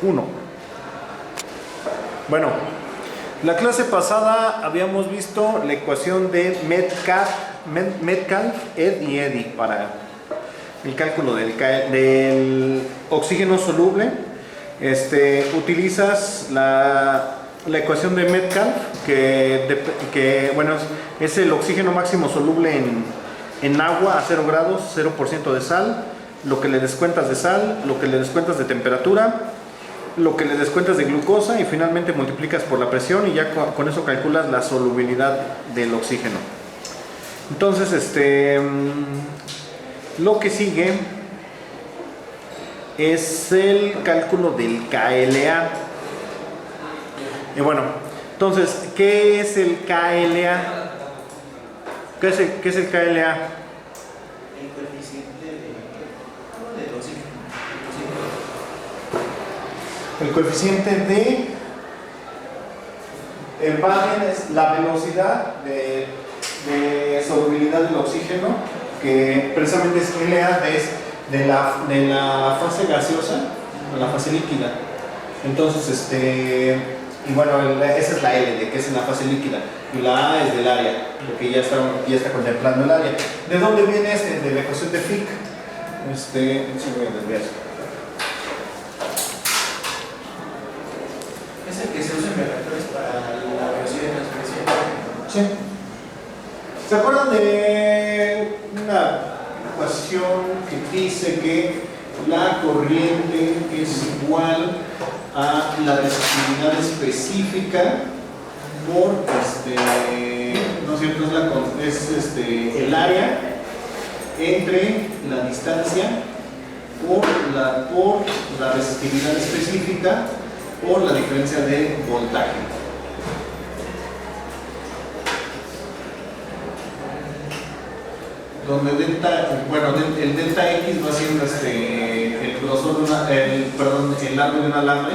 1. Bueno, la clase pasada habíamos visto la ecuación de Metcalfe, Ed y Eddy para el cálculo del oxígeno soluble. Utilizas la ecuación de Metcalfe, que bueno, es el oxígeno máximo soluble en agua a 0 grados, 0% de sal, lo que le descuentas de sal, lo que le descuentas de temperatura, lo que le descuentas de glucosa y finalmente multiplicas por la presión y ya con eso calculas la solubilidad del oxígeno. Entonces, lo que sigue es el cálculo del KLA. Y bueno, entonces, ¿qué es el KLA? ¿Qué es el KLA? El coeficiente del oxígeno. El coeficiente de el Barren es la velocidad de solubilidad del oxígeno, que precisamente es LA de la fase gaseosa a la fase líquida. Entonces, y bueno, esa es la L, de que es en la fase líquida, y la A es del área, porque ya está contemplando el área. ¿De dónde viene de la ecuación de Fick? Sí, voy a desviar. Es el que se usa en reactores para la velocidad de transferencia. Sí. ¿Se acuerdan de una ecuación que dice que la corriente es igual a la resistividad específica por ¿no es cierto? Es el área entre la distancia por la resistividad específica por la diferencia de voltaje. Donde el delta X va siendo el grosor de el largo de un alambre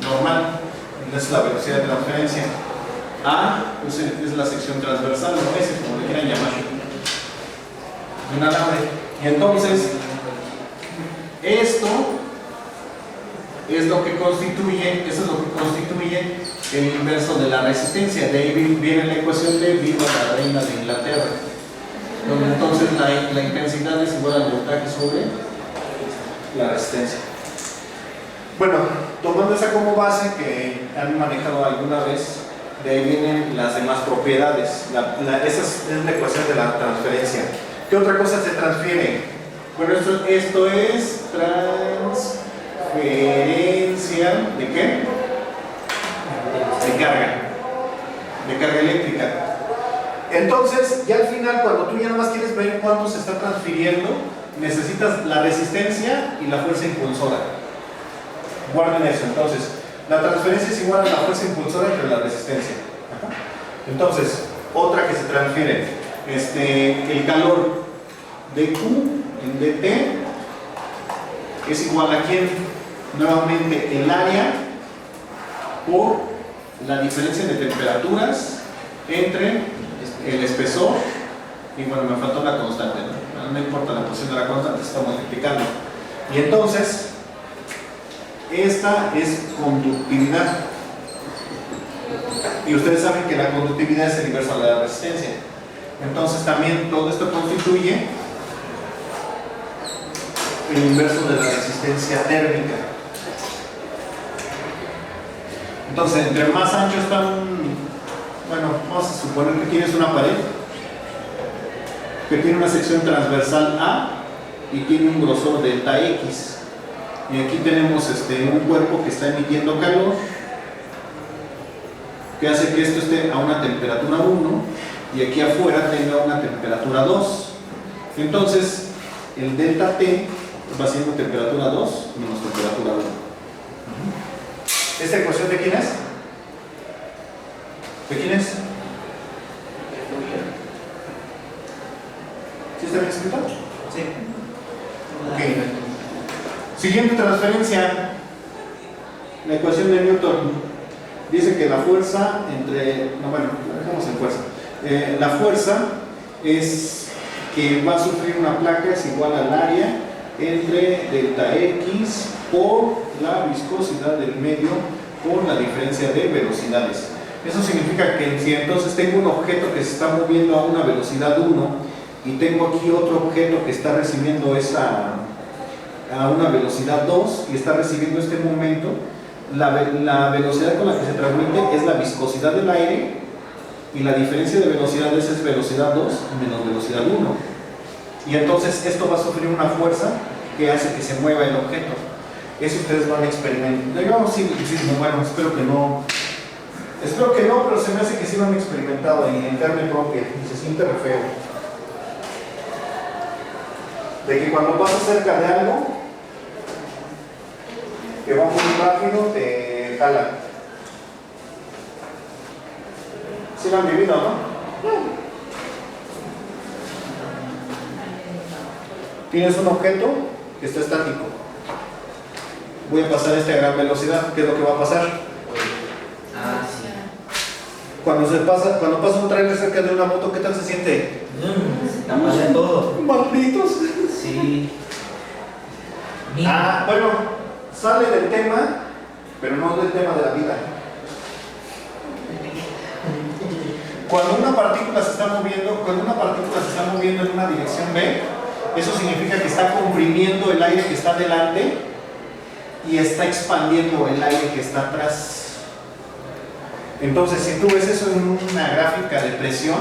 normal. Es la velocidad de transferencia. A pues es la sección transversal, o S, como le quieran llamar, de un alambre. Y entonces, esto es lo que constituye, el inverso de la resistencia. De ahí viene la ecuación de viva la reina de Inglaterra, donde entonces la intensidad es igual al voltaje sobre la resistencia. Bueno, tomando esa como base que han manejado alguna vez, de ahí vienen las demás propiedades. Esa es la ecuación de la transferencia. ¿Qué otra cosa se transfiere? Bueno, esto es transferencia ¿de qué? De carga eléctrica. Entonces, ya al final, cuando tú ya nada más quieres ver cuánto se está transfiriendo, necesitas la resistencia y la fuerza impulsora. Guarden eso. Entonces, la transferencia es igual a la fuerza impulsora entre la resistencia. Entonces, otra que se transfiere, el calor de Q en dt es igual a ¿quién? Nuevamente el área por la diferencia de temperaturas entre el espesor y bueno, me faltó la constante, no importa la posición de la constante, se está multiplicando. Y entonces, esta es conductividad. Y ustedes saben que la conductividad es el inverso de la resistencia. Entonces también todo esto constituye el inverso de la resistencia térmica. Entonces, entre más ancho están, bueno, vamos a suponer que tienes una pared que tiene una sección transversal A y tiene un grosor delta X. Y aquí tenemos un cuerpo que está emitiendo calor, que hace que esto esté a una temperatura 1 y aquí afuera tenga una temperatura 2. Entonces, el delta T va siendo temperatura 2 menos temperatura 1. ¿Esta ecuación de quién es? ¿De quién es? ¿Sí está bien escrito? Sí. Ok. Siguiente transferencia. La ecuación de Newton dice que la fuerza la dejamos en fuerza. La fuerza es que va a sufrir una placa es igual al área entre delta X por la viscosidad del medio por la diferencia de velocidades. Eso significa que si entonces tengo un objeto que se está moviendo a una velocidad 1 y tengo aquí otro objeto que está recibiendo esa a una velocidad 2 y está recibiendo este momento, la velocidad con la que se transmite es la viscosidad del aire y la diferencia de velocidades es velocidad 2 menos velocidad 1. Y entonces esto va a sufrir una fuerza que hace que se mueva el objeto. Eso ustedes van a experimentar. Digamos, sí, bueno, espero que no, pero se me hace que sí lo han experimentado y en carne propia y se siente re feo. De que cuando pasas cerca de algo que va muy rápido, te jala. ¿Sí lo han vivido, no? Tienes un objeto que está estático. Voy a pasar a gran velocidad. ¿Qué es lo que va a pasar? Sí. Cuando pasa un trailer cerca de una moto, ¿qué tal se siente? Se tambalea todo. Malditos. Sí. Bueno, sale del tema, pero no del tema de la vida. Cuando una partícula se está moviendo en una dirección B, eso significa que está comprimiendo el aire que está delante y está expandiendo el aire que está atrás. Entonces, si tú ves eso en una gráfica de presión,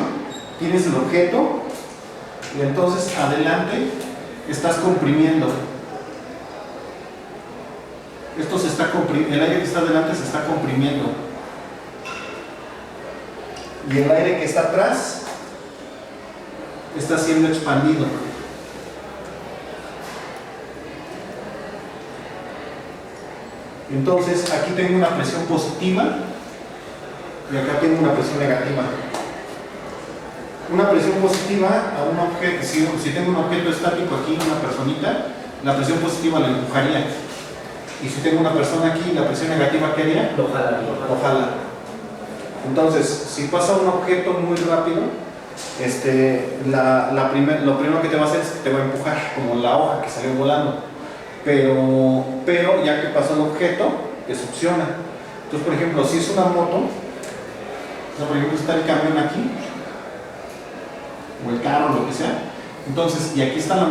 tienes el objeto y entonces adelante estás comprimiendo. El aire que está adelante se está comprimiendo. Y el aire que está atrás está siendo expandido. Entonces, aquí tengo una presión positiva y acá tengo una presión negativa. Una presión positiva a un objeto, si tengo un objeto estático aquí, una personita, la presión positiva la empujaría. Y si tengo una persona aquí, la presión negativa, ¿qué haría? Lo jala. Entonces, si pasa un objeto muy rápido, lo primero que te va a hacer es que te va a empujar, como la hoja que salió volando. Pero ya que pasó el objeto, te succiona. Entonces, por ejemplo, si es una moto, por ejemplo, está el camión aquí, o el carro, lo que sea. Entonces, y aquí está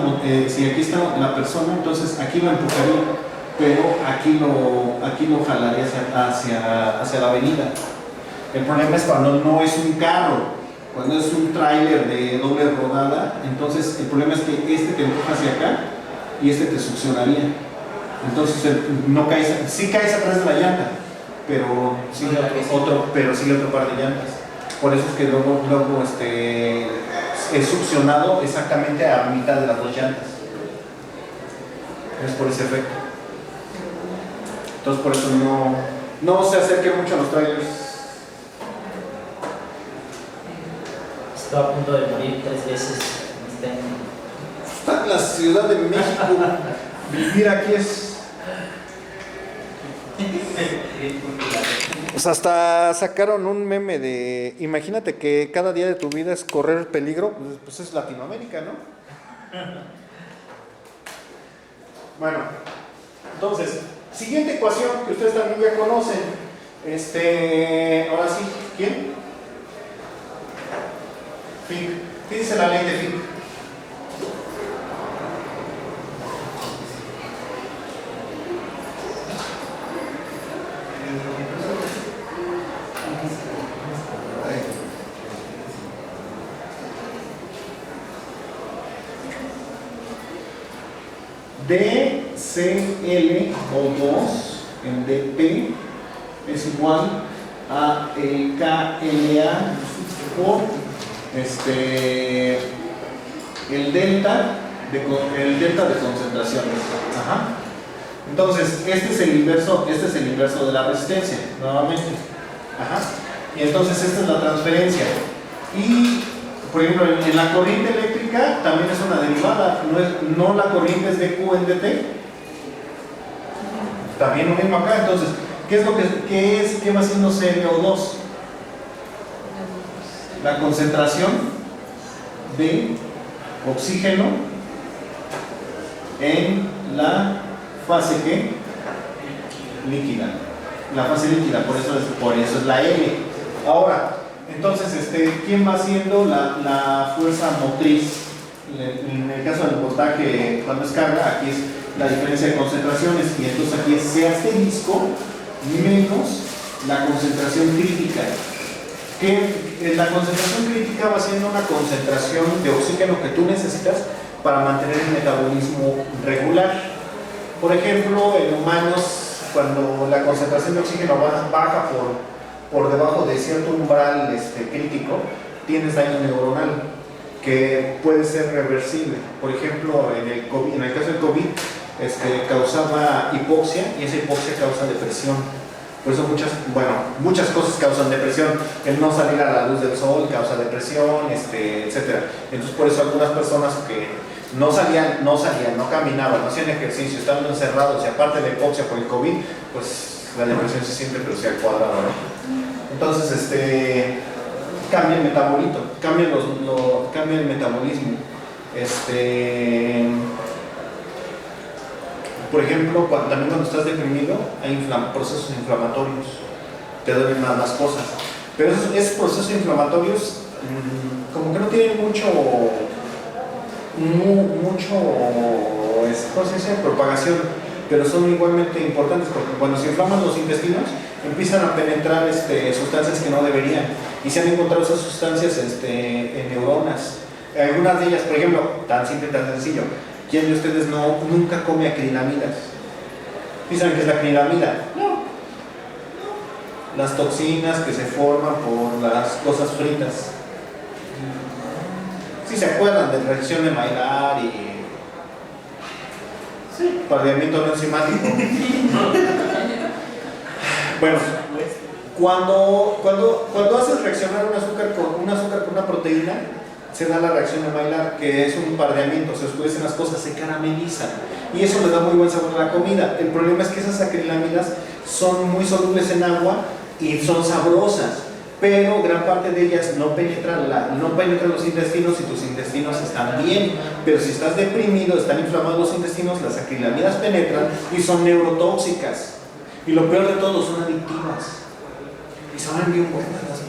si aquí está la persona, entonces aquí lo empujaría, pero aquí lo jalaría hacia la avenida. El problema es cuando no es un carro, cuando es un tráiler de doble rodada, entonces el problema es que te empuja hacia acá y te succionaría. Entonces sí caes atrás de la llanta, pero sigue otro par de llantas. Por eso es que luego es succionado exactamente a mitad de las dos llantas. Es por ese efecto. Entonces por eso no se acerque mucho a los trailers. Estoy a punto de morir 3 veces este año. Está en la Ciudad de México. Vivir aquí es... Pues hasta sacaron un meme de... Imagínate que cada día de tu vida es correr peligro. Pues es Latinoamérica, ¿no? Bueno, entonces, siguiente ecuación que ustedes también ya conocen. Ahora sí, ¿quién? Fick. ¿Qué dice la ley de Fick? dCl o 2 en dP es igual a el KLA por el delta de concentraciones. Ajá. Entonces, este es el inverso de la resistencia, nuevamente. Ajá. Y entonces esta es la transferencia. Y por ejemplo, en la corriente eléctrica también es una derivada, no la corriente es de Q en dt. También lo mismo acá. Entonces, ¿qué va haciendo CO2? La concentración de oxígeno en la fase ¿qué? Líquida. La fase líquida, por eso es la L. Ahora, entonces, ¿quién va haciendo la fuerza motriz? En el caso del voltaje, cuando es carga, aquí es la diferencia de concentraciones, y entonces aquí es C asterisco menos la concentración crítica. Que la concentración crítica va siendo una concentración de oxígeno que tú necesitas para mantener el metabolismo regular. Por ejemplo, en humanos, cuando la concentración de oxígeno baja por debajo de cierto umbral crítico, tienes daño neuronal que puede ser reversible. Por ejemplo, en el caso del COVID, causaba hipoxia, y esa hipoxia causa depresión. Por eso muchas cosas causan depresión. El no salir a la luz del sol causa depresión, etc. Entonces, por eso algunas personas que no salían, no caminaban, no hacían ejercicio, estaban encerrados, y aparte de hipoxia por el COVID, pues la depresión se siente, pero sí al cuadrado, ¿no? Entonces, cambia el metabolito, cambia el metabolismo. Por ejemplo, también cuando estás deprimido hay procesos inflamatorios, te duelen más las cosas, pero esos procesos inflamatorios como que no tienen mucho ¿cómo se dice? Propagación, pero son igualmente importantes, porque cuando se inflaman los intestinos empiezan a penetrar sustancias que no deberían, y se han encontrado esas sustancias en neuronas. Algunas de ellas, por ejemplo, tan simple, tan sencillo, ¿quién de ustedes nunca come acrilamidas? ¿Y saben qué es la acrilamida? No. Las toxinas que se forman por las cosas fritas. ¿Sí se acuerdan de reacción de Maillard y pardeamiento no enzimático? Bueno, cuando haces reaccionar un azúcar con una proteína, se da la reacción de Maillard, que es un pardeamiento, se oscurecen las cosas, se caramelizan, y eso le da muy buen sabor a la comida. El problema es que esas acrilamidas son muy solubles en agua y son sabrosas, pero gran parte de ellas no penetran los intestinos, y tus intestinos están bien. Pero si estás deprimido, están inflamados los intestinos, las acrilamidas penetran y son neurotóxicas, y lo peor de todo, son adictivas y saben bien buenas las